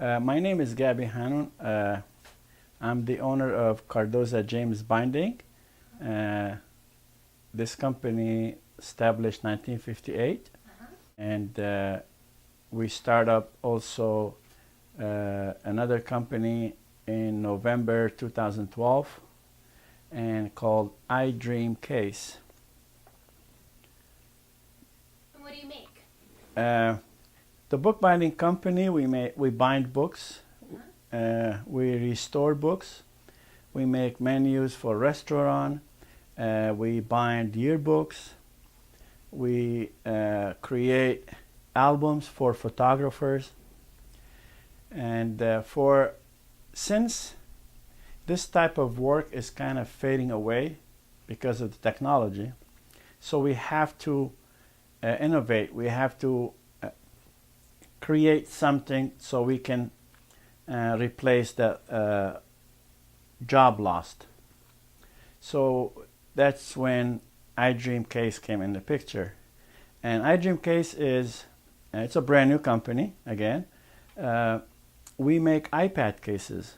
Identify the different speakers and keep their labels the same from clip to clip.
Speaker 1: My name is Gabi Hanun. I'm the owner of Cardoza-James Binding. This company established 1958, and we start up also another company in November 2012 and called I Dream Case.
Speaker 2: And what do you make?
Speaker 1: The bookbinding company, we bind books, we restore books, we make menus for restaurant, we bind yearbooks, we create albums for photographers, and since this type of work is kind of fading away because of the technology, so we have to innovate, we have to create something so we can replace the job lost. So that's when iDream Case came in the picture. And iDream Case it's a brand new company again. We make iPad cases.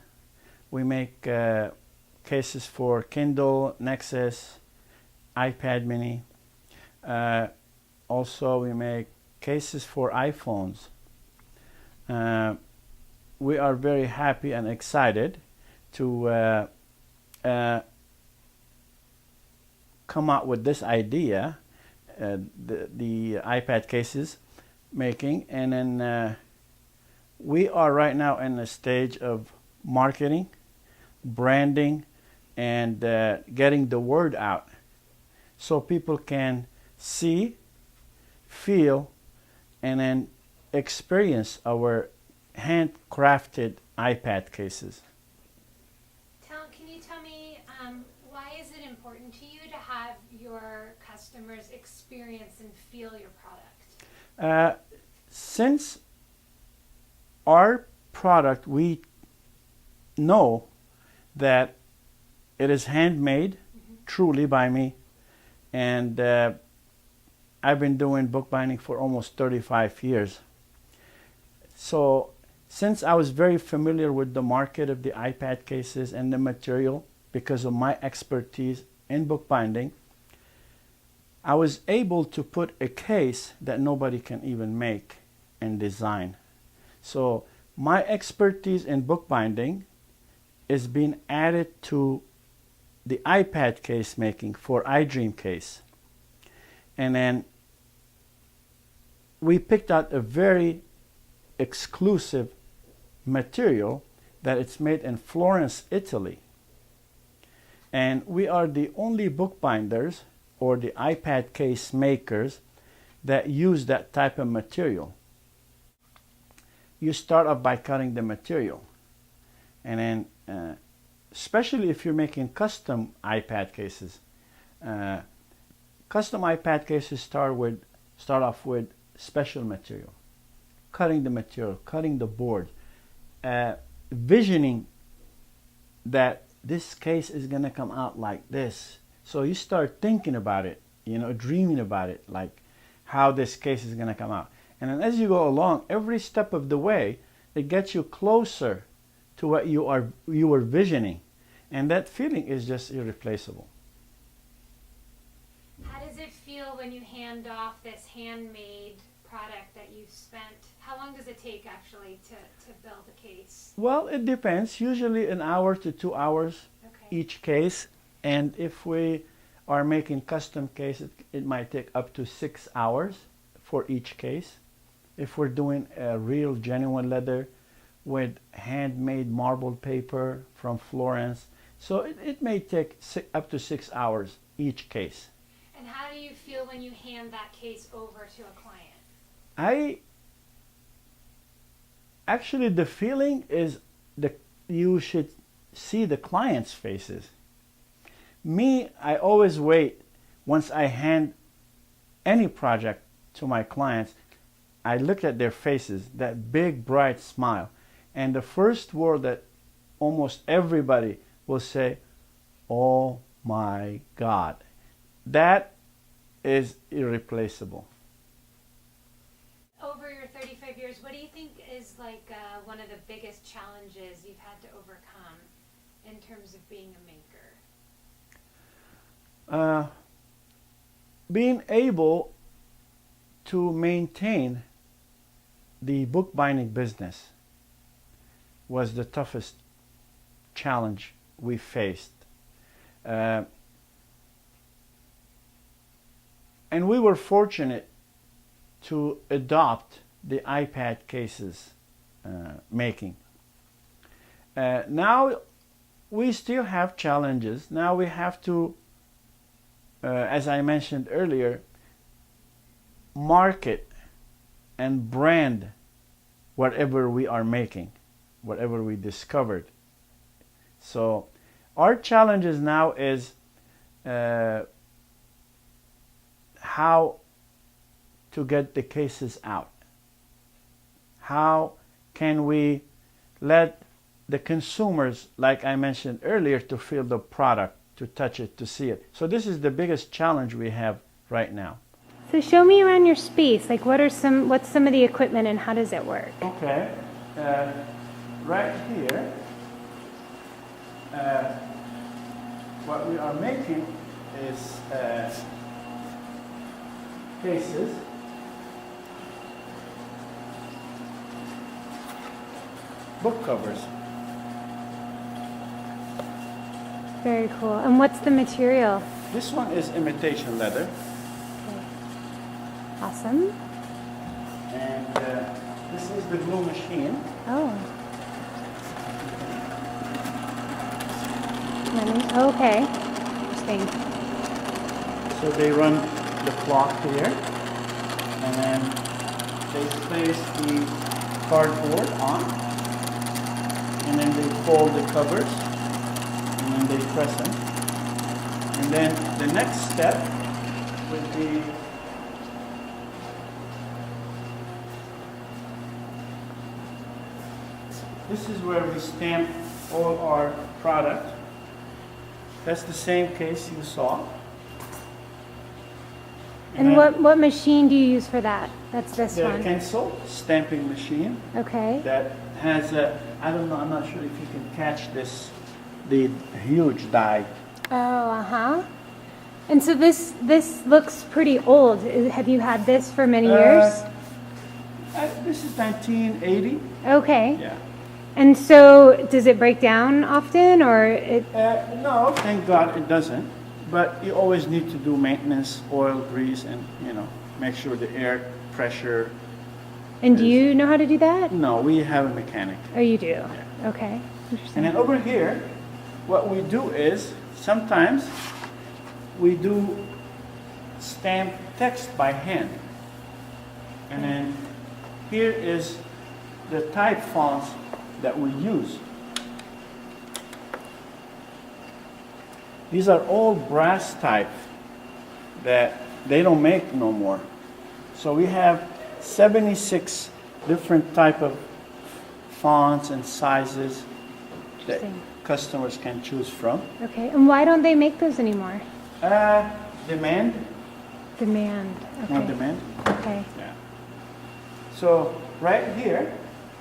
Speaker 1: We make cases for Kindle, Nexus, iPad mini. Also we make cases for iPhones. We are very happy and excited to come out with this idea, the iPad cases making, and then we are right now in the stage of marketing, branding, and getting the word out so people can see, feel, and then experience our handcrafted iPad cases.
Speaker 2: Can you tell me why is it important to you to have your customers experience and feel your product?
Speaker 1: Since our product, we know that it is handmade truly by me, and I've been doing bookbinding for almost 35 years. So since I was very familiar with the market of the iPad cases and the material because of my expertise in bookbinding, I was able to put a case that nobody can even make and design. So my expertise in bookbinding is being added to the iPad case making for iDream Case. And then we picked out a very exclusive material that it's made in Florence, Italy. And we are the only bookbinders or the iPad case makers that use that type of material. You start off by cutting the material, and then especially if you're making custom iPad cases, custom iPad cases start off with special material, cutting the material, cutting the board, visioning that this case is going to come out like this. So you start thinking about it, dreaming about it, like how this case is going to come out. And then as you go along, every step of the way, it gets you closer to what you were visioning. And that feeling is just irreplaceable.
Speaker 2: How does it feel when you hand off this handmade product that you've spent? How long does it take actually to build a case?
Speaker 1: Well, it depends. Usually an hour to 2 hours each case. And if we are making custom cases, it might take up to 6 hours for each case. If we're doing a real genuine leather with handmade marble paper from Florence, so it may take up to 6 hours each case.
Speaker 2: And how do you feel when you hand that case over to a client?
Speaker 1: Actually, the feeling is you should see the client's faces. Me, I always wait once I hand any project to my clients. I look at their faces, that big bright smile, and the first word that almost everybody will say, "Oh my God." That is irreplaceable.
Speaker 2: Over your 35 years years, what do you think is like one of the biggest challenges you've had to overcome in terms of being a maker?
Speaker 1: Being able to maintain the bookbinding business was the toughest challenge we faced. And we were fortunate to adopt the iPad cases making. Now we still have challenges. Now we have to, as I mentioned earlier, market and brand whatever we are making, whatever we discovered. So our challenges now is how to get the cases out. How can we let the consumers, like I mentioned earlier, to feel the product, to touch it, to see it. So this is the biggest challenge we have right now.
Speaker 2: So show me around your space. Like, what's some of the equipment and how does it work?
Speaker 1: Okay, right here, what we are making is cases. Book covers.
Speaker 2: Very cool. And what's the material?
Speaker 1: This one is imitation leather.
Speaker 2: Okay. Awesome.
Speaker 1: And this is the glue machine.
Speaker 2: Oh. Okay. Interesting.
Speaker 1: So they run the clock here, and then they place the cardboard on, and then they fold the covers, and then they press them. And then the next step would be this is where we stamp all our product. That's the same case you saw.
Speaker 2: And what machine do you use for that? That's this
Speaker 1: the
Speaker 2: one.
Speaker 1: The pencil stamping machine.
Speaker 2: Okay.
Speaker 1: That has a, I don't know, I'm not sure if you can catch this, the huge die.
Speaker 2: Oh, uh-huh. And so this looks pretty old. Have you had this for many years?
Speaker 1: This is 1980.
Speaker 2: Okay.
Speaker 1: Yeah.
Speaker 2: And so does it break down often or it?
Speaker 1: No, thank God it doesn't. But you always need to do maintenance, oil, grease, and make sure the air pressure.
Speaker 2: And do you know how to do that?
Speaker 1: No, we have a mechanic.
Speaker 2: Oh, you do?
Speaker 1: Yeah.
Speaker 2: Okay. Interesting.
Speaker 1: And then over here, what we do is sometimes we do stamp text by hand. And then here is the type fonts that we use. These are all brass type that they don't make no more. So we have 76 different type of fonts and sizes that customers can choose from.
Speaker 2: Okay, and why don't they make those anymore?
Speaker 1: Demand.
Speaker 2: Demand. Okay.
Speaker 1: Not demand.
Speaker 2: Okay.
Speaker 1: Yeah. So right here,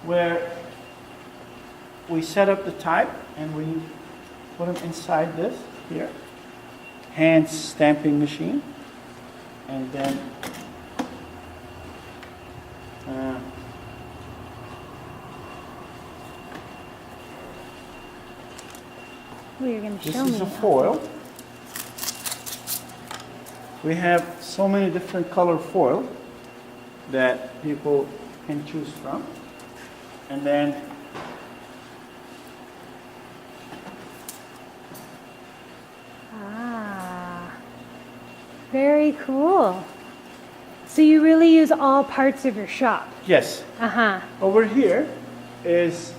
Speaker 1: where we set up the type and we put them inside this here, hand stamping machine, and then
Speaker 2: Well, you're going to
Speaker 1: this
Speaker 2: show me.
Speaker 1: is a foil. We have so many different color foil that people can choose from, and then
Speaker 2: very cool. So you really use all parts of your shop?
Speaker 1: yes.
Speaker 2: Uh-huh.
Speaker 1: Over here is,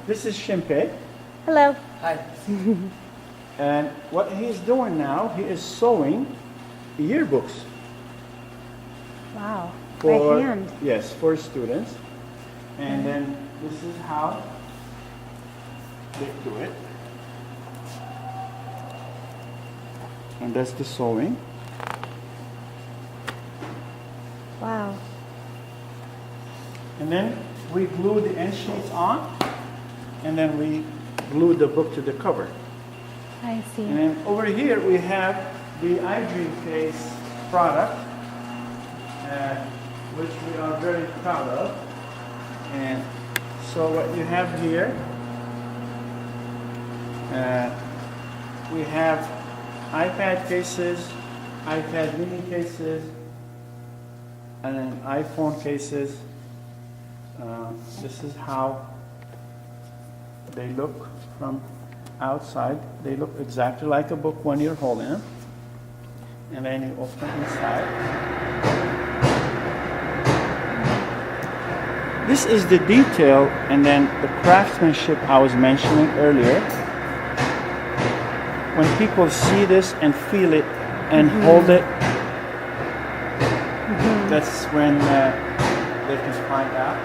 Speaker 1: this is Shinpei,
Speaker 2: Hello.
Speaker 3: Hi.
Speaker 1: and what he's doing now, he is sewing yearbooks
Speaker 2: Wow.
Speaker 1: for
Speaker 2: By hand.
Speaker 1: yes, for students. And then this is how they do it. And that's the sewing.
Speaker 2: Wow.
Speaker 1: And then we glue the end sheets on, and then we glue the book to the cover.
Speaker 3: I see.
Speaker 1: And then over here we have the iDream case product, which we are very proud of. And so what you have here, we have iPad cases, iPad mini cases, and then iPhone cases. This is how they look from outside. They look exactly like a book when you're holding them. And then you open inside. This is the detail and then the craftsmanship I was mentioning earlier. When people see this and feel it and hold it, that's when they can find out.